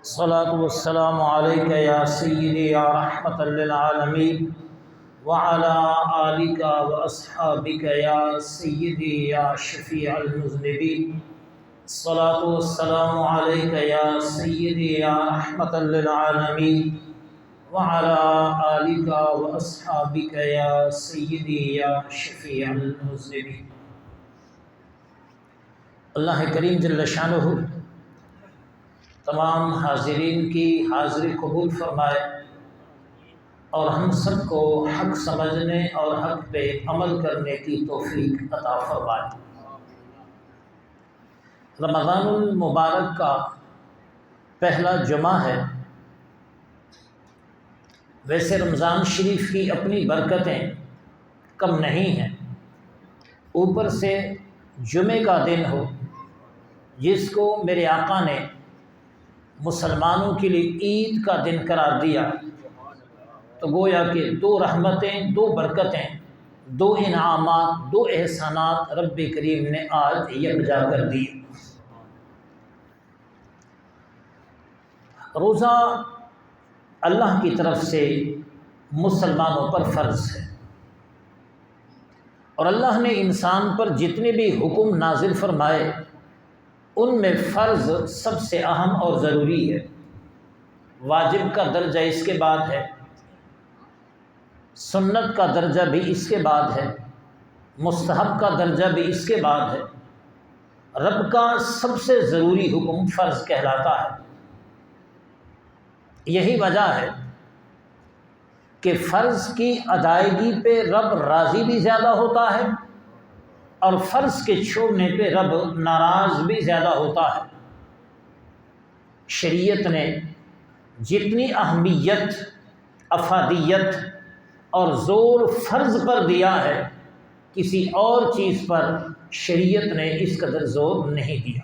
الصلاة والسلام عليك يا سيدي يا رحمة للعالمين وعلى آلك وأصحابك يا سيدي يا شفيع المذنبين. الصلاة والسلام عليك يا سيدي يا رحمة للعالمين وعلى آلك وأصحابك يا سيدي يا شفيع المذنبين. اللہ کریم جل شانہ تمام حاضرین کی حاضری قبول فرمائے اور ہم سب کو حق سمجھنے اور حق پہ عمل کرنے کی توفیق عطا فرمائے۔ رمضان المبارک کا پہلا جمعہ ہے۔ ویسے رمضان شریف کی اپنی برکتیں کم نہیں ہیں، اوپر سے جمعے کا دن ہو جس کو میرے آقا نے مسلمانوں کے لیے عید کا دن قرار دیا، تو گویا کہ دو رحمتیں، دو برکتیں، دو انعامات، دو احسانات رب کریم نے آج یکجا کر دیے۔ روزہ اللہ کی طرف سے مسلمانوں پر فرض ہے، اور اللہ نے انسان پر جتنے بھی حکم نازل فرمائے ان میں فرض سب سے اہم اور ضروری ہے۔ واجب کا درجہ اس کے بعد ہے، سنت کا درجہ بھی اس کے بعد ہے، مستحب کا درجہ بھی اس کے بعد ہے۔ رب کا سب سے ضروری حکم فرض کہلاتا ہے۔ یہی وجہ ہے کہ فرض کی ادائیگی پہ رب راضی بھی زیادہ ہوتا ہے اور فرض کے چھوڑنے پہ رب ناراض بھی زیادہ ہوتا ہے۔ شریعت نے جتنی اہمیت، افادیت اور زور فرض پر دیا ہے، کسی اور چیز پر شریعت نے اس قدر زور نہیں دیا۔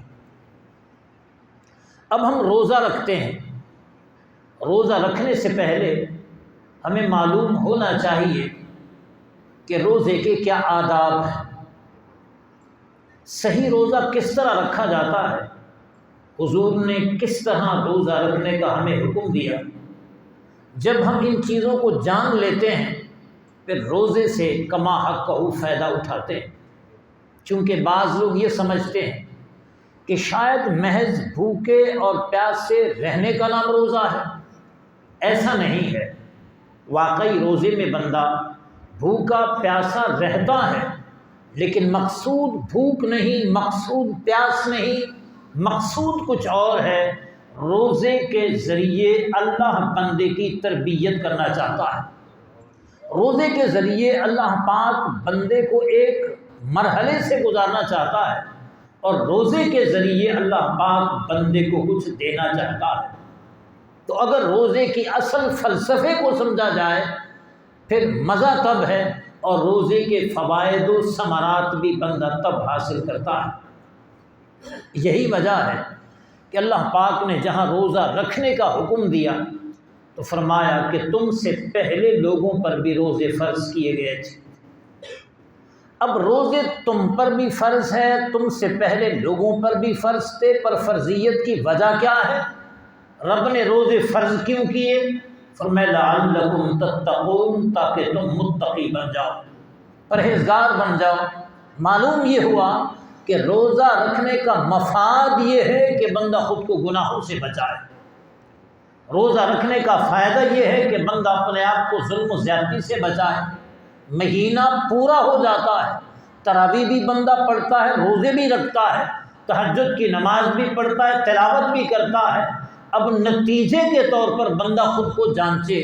اب ہم روزہ رکھتے ہیں، روزہ رکھنے سے پہلے ہمیں معلوم ہونا چاہیے کہ روزے کے کیا آداب ہیں، صحیح روزہ کس طرح رکھا جاتا ہے، حضور نے کس طرح روزہ رکھنے کا ہمیں حکم دیا۔ جب ہم ان چیزوں کو جان لیتے ہیں پھر روزے سے کما حق کا فائدہ اٹھاتے ہیں۔ چونکہ بعض لوگ یہ سمجھتے ہیں کہ شاید محض بھوکے اور پیاس سے رہنے کا نام روزہ ہے۔ ایسا نہیں ہے، واقعی روزے میں بندہ بھوکا پیاسا رہتا ہے، لیکن مقصود بھوک نہیں، مقصود پیاس نہیں، مقصود کچھ اور ہے۔ روزے کے ذریعے اللہ بندے کی تربیت کرنا چاہتا ہے۔ روزے کے ذریعے اللہ پاک بندے کو ایک مرحلے سے گزارنا چاہتا ہے، اور روزے کے ذریعے اللہ پاک بندے کو کچھ دینا چاہتا ہے۔ تو اگر روزے کی اصل فلسفے کو سمجھا جائے پھر مزہ تب ہے، اور روزے کے فوائد و ثمرات بھی بندہ تب حاصل کرتا ہے۔ یہی وجہ ہے کہ اللہ پاک نے جہاں روزہ رکھنے کا حکم دیا تو فرمایا کہ تم سے پہلے لوگوں پر بھی روزے فرض کیے گئے تھے۔ اب روزے تم پر بھی فرض ہے، تم سے پہلے لوگوں پر بھی فرض تھے، پر فرضیت کی وجہ کیا ہے؟ رب نے روزے فرض کیوں کیے؟ فرمایا لعلکم تتقون، تاکہ تم متقی بن جاؤ، پرہیزگار بن جاؤ۔ معلوم یہ ہوا کہ روزہ رکھنے کا مفاد یہ ہے کہ بندہ خود کو گناہوں سے بچائے۔ روزہ رکھنے کا فائدہ یہ ہے کہ بندہ اپنے آپ کو ظلم و زیادتی سے بچائے۔ مہینہ پورا ہو جاتا ہے، تراویح بھی بندہ پڑھتا ہے، روزے بھی رکھتا ہے، تہجد کی نماز بھی پڑھتا ہے، تلاوت بھی کرتا ہے۔ اب نتیجے کے طور پر بندہ خود کو جانچے،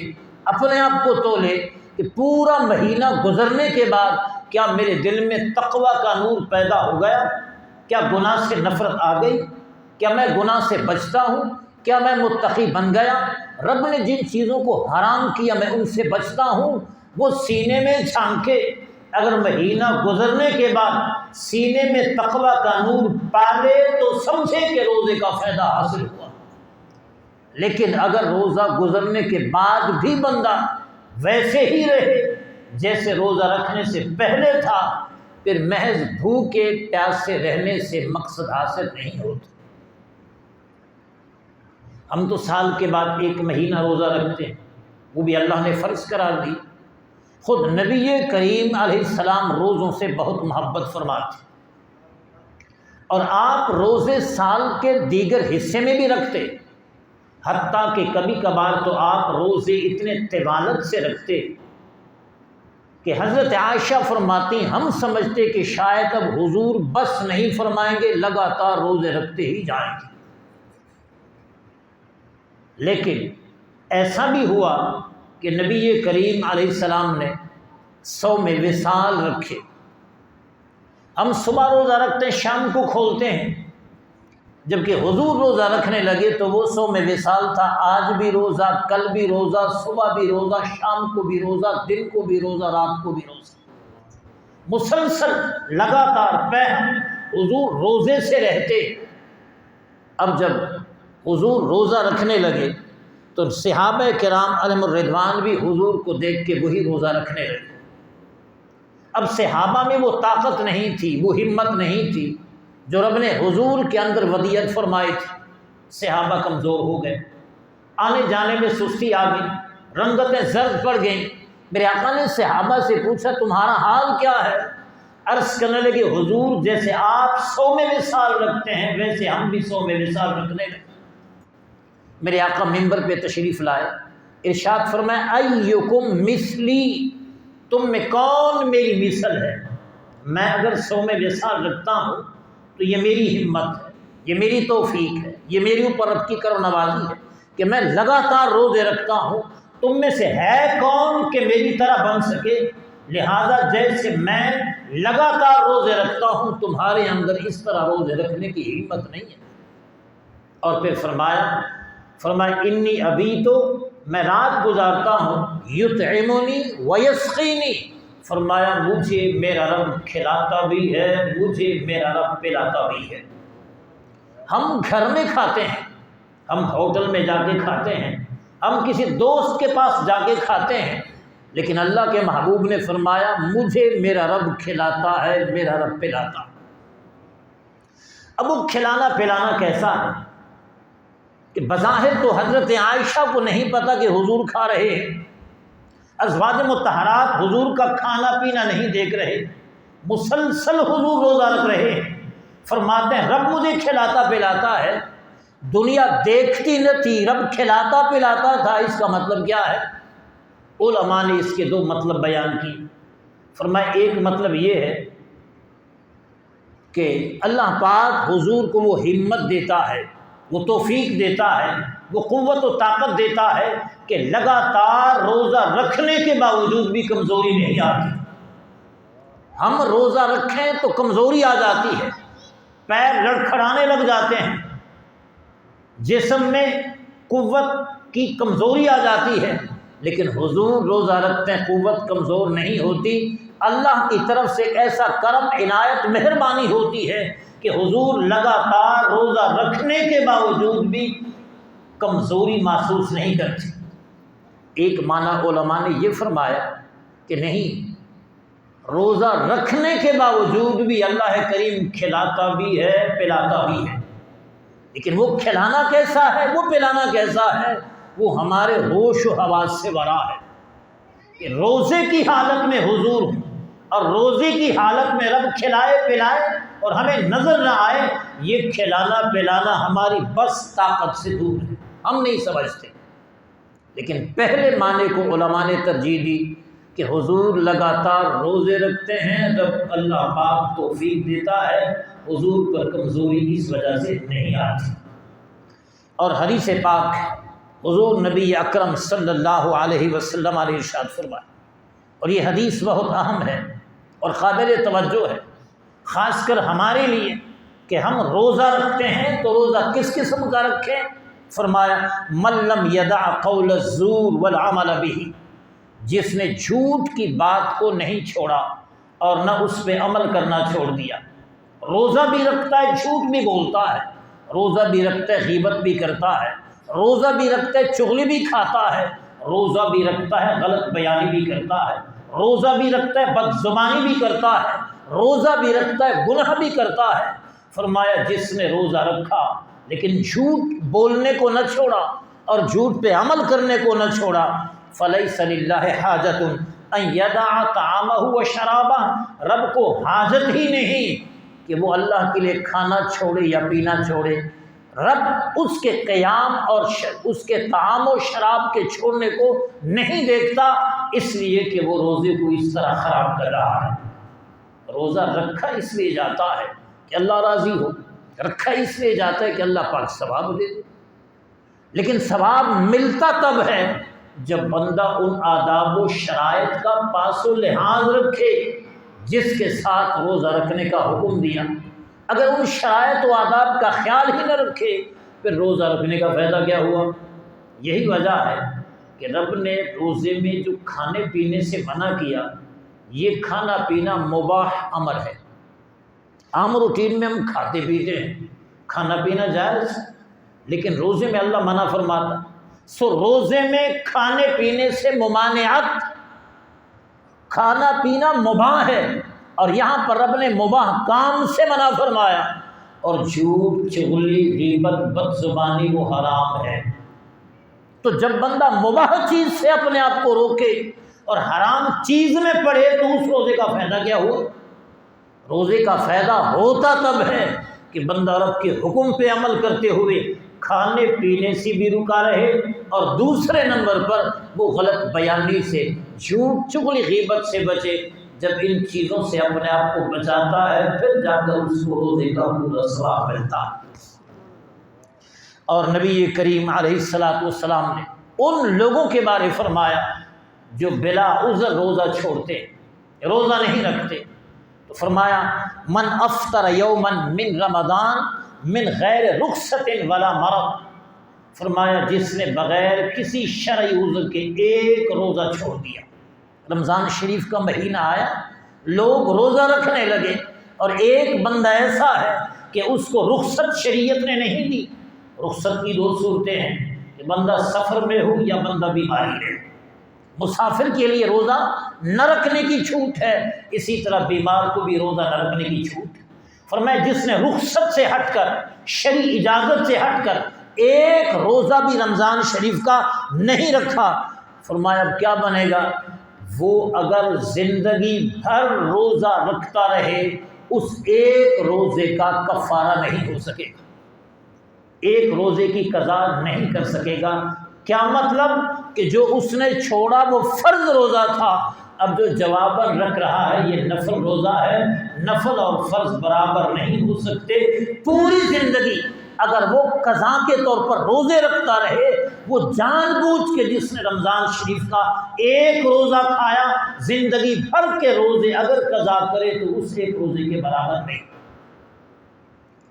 اپنے آپ کو تولے کہ پورا مہینہ گزرنے کے بعد کیا میرے دل میں تقوی کا نور پیدا ہو گیا؟ کیا گناہ سے نفرت آ گئی؟ کیا میں گناہ سے بچتا ہوں؟ کیا میں متقی بن گیا؟ رب نے جن چیزوں کو حرام کیا میں ان سے بچتا ہوں؟ وہ سینے میں جھانکے۔ اگر مہینہ گزرنے کے بعد سینے میں تقوی کا نور پالے تو سمجھے کہ روزے کا فائدہ حاصل ہوا۔ لیکن اگر روزہ گزرنے کے بعد بھی بندہ ویسے ہی رہے جیسے روزہ رکھنے سے پہلے تھا، پھر محض بھوکے پیاسے رہنے سے مقصد حاصل نہیں ہوتا۔ ہم تو سال کے بعد 1 مہینہ روزہ رکھتے ہیں، وہ بھی اللہ نے فرض قرار دی۔ خود نبی کریم علیہ السلام روزوں سے بہت محبت فرماتے، اور آپ روزے سال کے دیگر حصے میں بھی رکھتے، حتیٰ کہ کبھی کبھار تو آپ روزے اتنے طوالت سے رکھتے کہ حضرت عائشہ فرماتی ہم سمجھتے کہ شاید اب حضور بس نہیں فرمائیں گے، لگاتار روزے رکھتے ہی جائیں گے۔ لیکن ایسا بھی ہوا کہ نبی کریم علیہ السلام نے صوم وصال رکھے۔ ہم صبح روزہ رکھتے ہیں، شام کو کھولتے ہیں، جبکہ حضور روزہ رکھنے لگے تو وہ صوم وصال تھا۔ آج بھی روزہ، کل بھی روزہ، صبح بھی روزہ، شام کو بھی روزہ، دن کو بھی روزہ، رات کو بھی روزہ، مسلسل لگاتار حضور روزے سے رہتے۔ اب جب حضور روزہ رکھنے لگے تو صحابہ کرام علیہم الرضوان بھی حضور کو دیکھ کے وہی روزہ رکھنے لگے۔ اب صحابہ میں وہ طاقت نہیں تھی، وہ ہمت نہیں تھی جو رب نے حضور کے اندر ودیعت فرمائی تھی۔ صحابہ کمزور ہو گئے، آنے جانے میں سستی آ گئی، رنگتیں زرد پڑ گئیں۔ میرے آقا نے صحابہ سے پوچھا تمہارا حال کیا ہے؟ عرض کرنے لگے حضور جیسے آپ صوم وصال رکھتے ہیں ویسے ہم بھی صوم وصال رکھنے لگے۔ میرے آقا منبر پہ تشریف لائے، ارشاد فرمایا ایکم مثلی، تم میں کون میری مثل ہے؟ میں اگر صوم وصال رکھتا ہوں تو یہ میری ہمت ہے، یہ میری توفیق ہے، یہ میری اوپر رب کی کرم نوازی ہے کہ میں لگاتار روزے رکھتا ہوں۔ تم میں سے ہے کون کہ میری طرح بن سکے؟ لہذا جیسے میں لگاتار روزے رکھتا ہوں تمہارے اندر اس طرح روزے رکھنے کی ہمت نہیں ہے۔ اور پھر فرمایا انی ابھی تو میں رات گزارتا ہوں، یطعمنی ویسقینی، فرمایا مجھے میرا رب کھلاتا بھی ہے، مجھے میرا رب پلاتا بھی ہے۔ ہم گھر میں کھاتے ہیں، ہم ہوٹل میں جا کے کھاتے ہیں، ہم کسی دوست کے پاس جا کے کھاتے ہیں، لیکن اللہ کے محبوب نے فرمایا مجھے میرا رب کھلاتا ہے، میرا رب پلاتا ہے۔ اب وہ کھلانا پلانا کیسا ہے کہ بظاہر تو حضرت عائشہ کو نہیں پتہ کہ حضور کھا رہے ہیں، ازواج مطہرات حضور کا کھانا پینا نہیں دیکھ رہے، مسلسل حضور روزہ رکھ رہے ہیں، فرماتے ہیں رب مجھے کھلاتا پلاتا ہے۔ دنیا دیکھتی نہ تھی، رب کھلاتا پلاتا تھا، اس کا مطلب کیا ہے؟ علماء نے اس کے 2 مطلب بیان کی۔ فرمایا ایک مطلب یہ ہے کہ اللہ پاک حضور کو وہ ہمت دیتا ہے، وہ توفیق دیتا ہے، وہ قوت و طاقت دیتا ہے کہ لگاتار روزہ رکھنے کے باوجود بھی کمزوری نہیں آتی۔ ہم روزہ رکھیں تو کمزوری آ جاتی ہے، پیر لڑکھڑانے لگ جاتے ہیں، جسم میں قوت کی کمزوری آ جاتی ہے، لیکن حضور روزہ رکھتے ہیں قوت کمزور نہیں ہوتی۔ اللہ کی طرف سے ایسا کرم عنایت مہربانی ہوتی ہے کہ حضور لگاتار روزہ رکھنے کے باوجود بھی کمزوری محسوس نہیں کرتے۔ ایک معنی علماء نے یہ فرمایا کہ نہیں، روزہ رکھنے کے باوجود بھی اللہ کریم کھلاتا بھی ہے، پلاتا بھی ہے، لیکن وہ کھلانا کیسا ہے، وہ پلانا کیسا ہے، وہ ہمارے ہوش و حواس سے ورا ہے کہ روزے کی حالت میں حضور ہوں اور روزے کی حالت میں رب کھلائے پلائے اور ہمیں نظر نہ آئے، یہ کھلانا پلانا ہماری بس طاقت سے دور ہے، ہم نہیں سمجھتے۔ لیکن پہلے معنی کو علماء نے ترجیح دی کہ حضور لگاتار روزے رکھتے ہیں، جب اللہ پاک توفیق دیتا ہے حضور پر کمزوری اس وجہ سے نہیں آتی۔ اور حدیث پاک حضور نبی اکرم صلی اللہ علیہ وسلم علیہ ارشاد فرمایا، اور یہ حدیث بہت اہم ہے اور قابل توجہ ہے، خاص کر ہمارے لیے کہ ہم روزہ رکھتے ہیں تو روزہ کس قسم کا رکھیں؟ فرمایا من لم یدع قول الزور والعمل به، جس نے جھوٹ کی بات کو نہیں چھوڑا اور نہ اس پہ عمل کرنا چھوڑ دیا۔ روزہ بھی رکھتا ہے، جھوٹ بھی بولتا ہے، روزہ بھی رکھتا ہے، غیبت بھی کرتا ہے، روزہ بھی رکھتا ہے، چغلی بھی کھاتا ہے، روزہ بھی رکھتا ہے، غلط بیانی بھی کرتا ہے، روزہ بھی رکھتا ہے، بد زبانی بھی کرتا ہے، روزہ بھی رکھتا ہے، گناہ بھی کرتا ہے۔ فرمایا جس نے روزہ رکھا لیکن جھوٹ بولنے کو نہ چھوڑا اور جھوٹ پہ عمل کرنے کو نہ چھوڑا. فَلَيْسَ لِلَّهِ حَاجَةٌ أَن يَدَعَ طَعَامَهُ وَشَرَابَهُ، رب کو حاجت ہی نہیں کہ وہ اللہ کے لیے کھانا چھوڑے یا پینا چھوڑے. رب اس کے قیام اور اس کے طعام و شراب کے چھوڑنے کو نہیں دیکھتا، اس لیے کہ وہ روزے کو اس طرح خراب کر رہا ہے. روزہ رکھا اس لیے جاتا ہے کہ اللہ راضی ہو، رکھا اس لیے جاتا ہے کہ اللہ پاک ثواب دے دے. لیکن ثواب ملتا تب ہے جب بندہ ان آداب و شرائط کا پاس و لحاظ رکھے جس کے ساتھ روزہ رکھنے کا حکم دیا. اگر ان شرائط و آداب کا خیال ہی نہ رکھے پھر روزہ رکھنے کا فائدہ کیا ہوا؟ یہی وجہ ہے کہ رب نے روزے میں جو کھانے پینے سے منع کیا، یہ کھانا پینا مباح امر ہے. عام روٹین میں ہم کھاتے پیتے ہیں، کھانا پینا جائز، لیکن روزے میں اللہ منع فرماتا. سو روزے میں کھانے پینے سے ممانعت، کھانا پینا مباح ہے، اور یہاں پر رب نے مباح کام سے منع فرمایا. اور جھوٹ، چغلی، غیبت، بد زبانی وہ حرام ہے. تو جب بندہ مباح چیز سے اپنے آپ کو روکے اور حرام چیز میں پڑے تو اس روزے کا فائدہ کیا ہوا؟ روزے کا فائدہ ہوتا تب ہے کہ بندہ رب کے حکم پہ عمل کرتے ہوئے کھانے پینے سے بھی رکا رہے، اور دوسرے نمبر پر وہ غلط بیانی سے، جھوٹ، چغلی، غیبت سے بچے. جب ان چیزوں سے اپنے آپ کو بچاتا ہے پھر جا کر اس کو روزے کا پورا ثواب ملتا ہے. اور نبی کریم علیہ الصلوۃ والسلام نے ان لوگوں کے بارے فرمایا جو بلا عذر روزہ چھوڑتے، روزہ نہیں رکھتے. تو فرمایا من افطر یوما من رمضان من غیر رخصت ولا مرض، فرمایا جس نے بغیر کسی شرعی عذر کے ایک روزہ چھوڑ دیا. رمضان شریف کا مہینہ آیا، لوگ روزہ رکھنے لگے، اور ایک بندہ ایسا ہے کہ اس کو رخصت شریعت نے نہیں دی. رخصت کی دو صورتیں ہیں کہ بندہ سفر میں ہو یا بندہ بیماری میں. مسافر کے لیے روزہ نہ رکھنے کی چھوٹ ہے، اسی طرح بیمار کو بھی روزہ نہ رکھنے کی چھوٹ. فرمایا جس نے رخصت سے ہٹ کر، شرعی اجازت سے ہٹ کر ایک روزہ بھی رمضان شریف کا نہیں رکھا، فرمایا اب کیا بنے گا؟ وہ اگر زندگی بھر روزہ رکھتا رہے اس ایک روزے کا کفارہ نہیں ہو سکے گا، ایک روزے کی قضا نہیں کر سکے گا. کیا مطلب؟ کہ جو اس نے چھوڑا وہ فرض روزہ تھا، اب جو جواباً رکھ رہا ہے یہ نفل روزہ ہے. نفل اور فرض برابر نہیں ہو سکتے. پوری زندگی اگر وہ قضا کے طور پر روزے رکھتا رہے، وہ جان بوجھ کے جس نے رمضان شریف کا ایک روزہ کھایا، زندگی بھر کے روزے اگر قضا کرے تو اس ایک روزے کے برابر نہیں.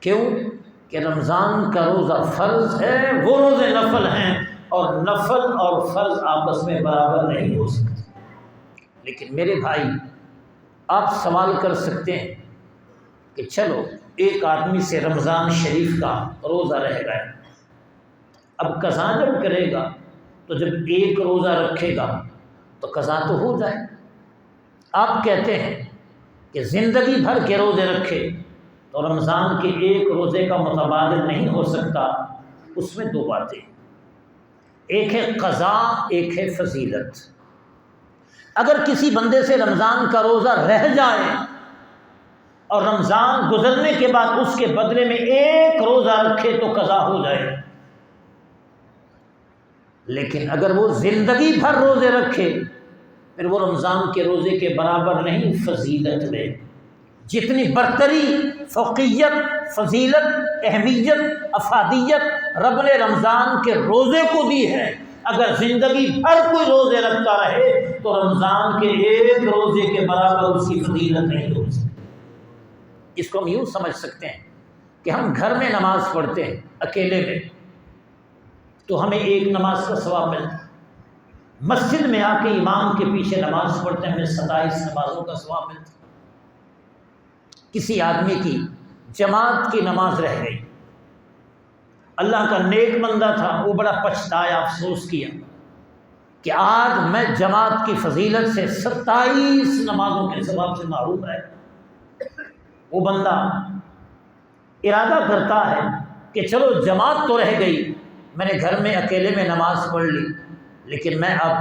کیوں؟ کہ رمضان کا روزہ فرض ہے، وہ روزے نفل ہیں، اور نفل اور فرض آپس میں برابر نہیں ہو سکتے. لیکن میرے بھائی، آپ سوال کر سکتے ہیں کہ چلو ایک آدمی سے رمضان شریف کا روزہ رہ گیا، اب قضا جب کرے گا تو جب ایک روزہ رکھے گا تو قضا تو ہو جائے. آپ کہتے ہیں کہ زندگی بھر کے روزے رکھے تو رمضان کے ایک روزے کا متبادل نہیں ہو سکتا. اس میں دو باتیں، ایک ہے قضا، ایک ہے فضیلت. اگر کسی بندے سے رمضان کا روزہ رہ جائے اور رمضان گزرنے کے بعد اس کے بدلے میں ایک روزہ رکھے تو قضا ہو جائے. لیکن اگر وہ زندگی بھر روزے رکھے پھر وہ رمضان کے روزے کے برابر نہیں. فضیلت میں جتنی برتری، فوقیت، فضیلت، اہمیت، افادیت رب نے رمضان کے روزے کو دی ہے، اگر زندگی بھر کوئی روزے رکھتا رہے تو رمضان کے ایک روزے کے برابر اس کی فضیلت نہیں ہو سکتی. اس کو ہم یوں سمجھ سکتے ہیں کہ ہم گھر میں نماز پڑھتے ہیں اکیلے میں تو ہمیں ایک نماز کا ثواب ملتا ہے. مسجد میں آ کے امام کے پیچھے نماز پڑھتے ہیں ہمیں 27 نمازوں کا ثواب ملتا ہے. کسی آدمی کی جماعت کی نماز رہ گئی، اللہ کا نیک بندہ تھا، وہ بڑا پچھتایا، افسوس کیا کہ آج میں جماعت کی فضیلت سے 27 نمازوں کے ثواب سے محروم ہے. وہ بندہ ارادہ کرتا ہے کہ چلو جماعت تو رہ گئی، میں نے گھر میں اکیلے میں نماز پڑھ لی، لیکن میں اب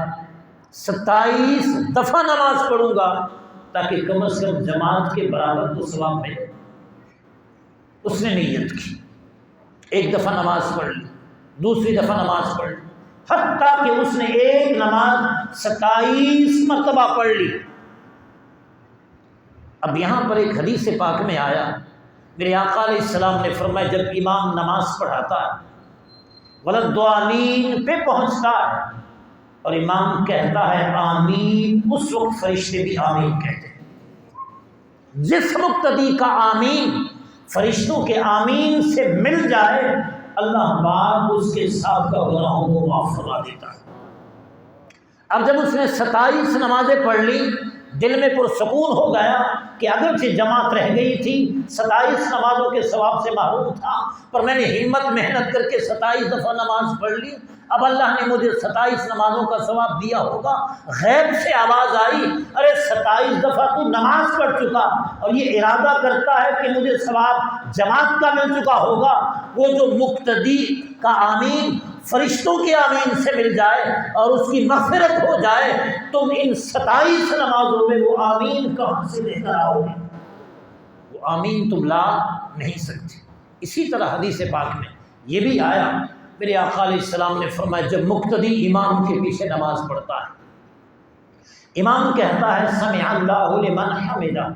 27 دفعہ نماز پڑھوں گا تاکہ کم از کم جماعت کے برابر تو ثواب ملے۔ اس نے نیت کی، ایک دفعہ نماز پڑھ لی، دوسری دفعہ نماز پڑھ لی، حتیٰ کہ اس نے ایک نماز 27 مرتبہ پڑھ لی۔ اب یہاں پر ایک حدیث پاک میں آیا، میرے آقا علیہ السلام نے فرمایا جب امام نماز پڑھاتا ہے ولدالین پہ پہنچتا ہے اور امام کہتا ہے آمین، اس وقت فرشتے بھی آمین کہتے ہیں۔ جس مقتدی کا آمین فرشتوں کے آمین سے مل جائے، اللہ پاک اس کے سابقہ گناہوں کو معاف فرما دیتا ہے۔ اب جب اس نے 27 نمازیں پڑھ لی، دل میں پرسکون ہو گیا کہ اگرچہ جماعت رہ گئی تھی، 27 نمازوں کے ثواب سے محروم تھا، پر میں نے ہمت محنت کر کے 27 دفعہ نماز پڑھ لی، اب اللہ نے مجھے 27 نمازوں کا ثواب دیا ہوگا۔ غیب سے آواز آئی، ارے 27 دفعہ تو نماز پڑھ چکا اور یہ ارادہ کرتا ہے کہ مجھے ثواب جماعت کا مل چکا ہوگا۔ وہ جو مقتدی کا آمین فرشتوں کے آمین سے مل جائے اور اس کی مغفرت ہو جائے، تم ان 27 نمازوں میں وہ آمین کہاں سے لے کر آؤ گے؟ وہ آمین تم لا نہیں سکتے۔ اسی طرح حدیث پاک میں یہ بھی آیا، میرے آقا علیہ السلام نے فرمایا جب مقتدی امام کے پیچھے نماز پڑھتا ہے، امام کہتا ہے سمع اللہ لمن حمدہ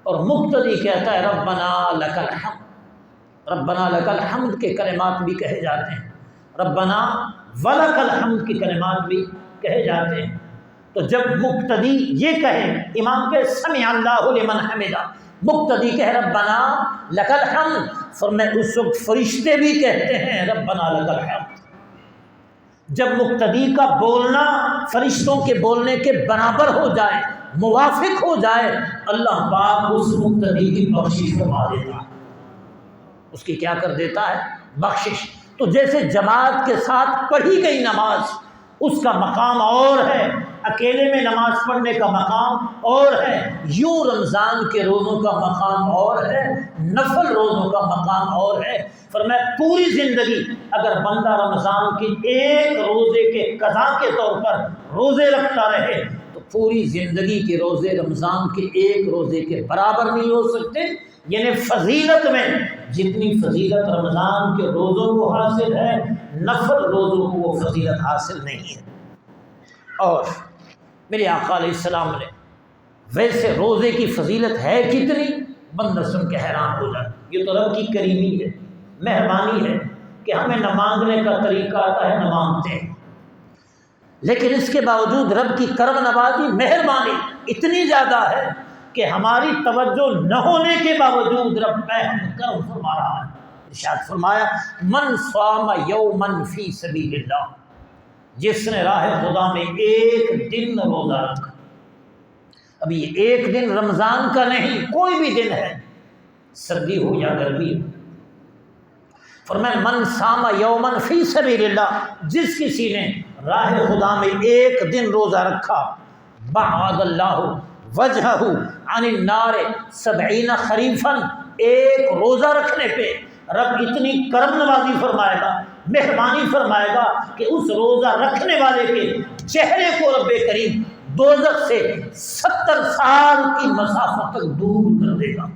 اور مقتدی کہتا ہے ربنا لک الحمد۔ ربنا لک الحمد کے کلمات بھی کہے جاتے ہیں، ربنا ولک الحمد کے کلمات بھی کہے جاتے ہیں۔ تو جب مقتدی یہ کہے، امام کے سمع اللہ لمن حمدہ، مقتدی کہے ربنا لک الحمد، فرمایا اس وقت فرشتے بھی کہتے ہیں ربنا لک الحمد۔ جب مقتدی کا بولنا فرشتوں کے بولنے کے برابر ہو جائے، موافق ہو جائے، اللہ پاک اس مقتدی کی بخشش فرما دیتا ہے، اس کی کیا کر دیتا ہے؟ بخشش۔ تو جیسے جماعت کے ساتھ پڑھی گئی نماز اس کا مقام اور ہے، اکیلے میں نماز پڑھنے کا مقام اور ہے، یوں رمضان کے روزوں کا مقام اور ہے، نفل روزوں کا مقام اور ہے۔ فرمایا پوری زندگی اگر بندہ رمضان کی ایک روزے کے قضا کے طور پر روزے رکھتا رہے تو پوری زندگی کے روزے رمضان کے ایک روزے کے برابر نہیں ہو سکتے۔ یعنی فضیلت میں جتنی فضیلت رمضان کے روزوں کو حاصل ہے، نفل روزوں کو وہ فضیلت حاصل نہیں ہے۔ اور میرے آقا علیہ السلام نے ویسے روزے کی فضیلت ہے کتنی، بندہ سن کے حیران ہو جائے۔ یہ تو رب کی کریمی ہے، مہربانی ہے کہ ہمیں نہ مانگنے کا طریقہ آتا ہے نہ مانگتے ہیں، لیکن اس کے باوجود رب کی کرم نوازی مہربانی اتنی زیادہ ہے کہ ہماری توجہ نہ ہونے کے باوجود رب کرم فرما رہا ہے۔ ارشاد فرمایا من صام یوما فی سبیل اللہ، جس نے راہ خدا میں ایک دن روزہ رکھا۔ اب یہ ایک دن رمضان کا نہیں، کوئی بھی دن ہے، سردی ہو یا گرمی ہو۔ فرمایا من صام یوما فی سبیل اللہ، جس کسی نے راہ خدا میں ایک دن روزہ رکھا، بعد اللہ وجہہ عن النار 70 خریفا، ایک روزہ رکھنے پہ رب اتنی کرم نوازی فرمائے گا، مہربانی فرمائے گا کہ اس روزہ رکھنے والے کے چہرے کو رب کریم دوزخ سے 70 سال کی مسافت تک دور کر دے گا۔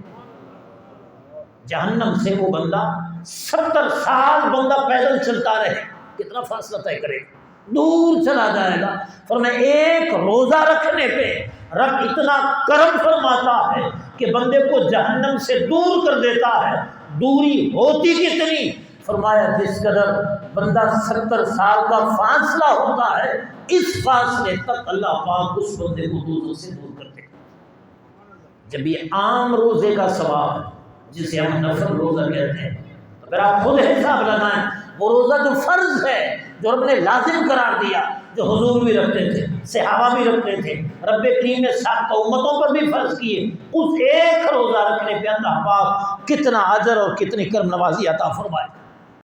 جہنم سے وہ بندہ 70 سال بندہ پیدل چلتا رہے، کتنا فاصلہ طے کرے گا، دور چلا جائے گا۔ فرمایا ایک روزہ رکھنے پہ رب اتنا کرم فرماتا ہے کہ بندے کو جہنم سے دور کر دیتا ہے۔ دوری ہوتی کتنی؟ فرمایا جس قدر بندہ 70 سال کا فاصلہ ہوتا ہے، اس فاصلے تک اللہ پاک اس بندے کو دوزخ سے دور کر دے گا۔ جب یہ عام روزے کا ثواب ہے جسے ہم نفل روزہ کہتے ہیں، اگر آپ خود حساب لگائیں، وہ روزہ جو فرض ہے، جو رب نے لازم قرار دیا، جو حضور بھی رکھتے تھے، صحابہ بھی رکھتے تھے، رب کریم نے سابقہ امتوں پر بھی فرض کیے، اس ایک روزہ رکھنے پہ اللہ پاک کتنا اجر اور کتنی کرم نوازی عطا فرمائے۔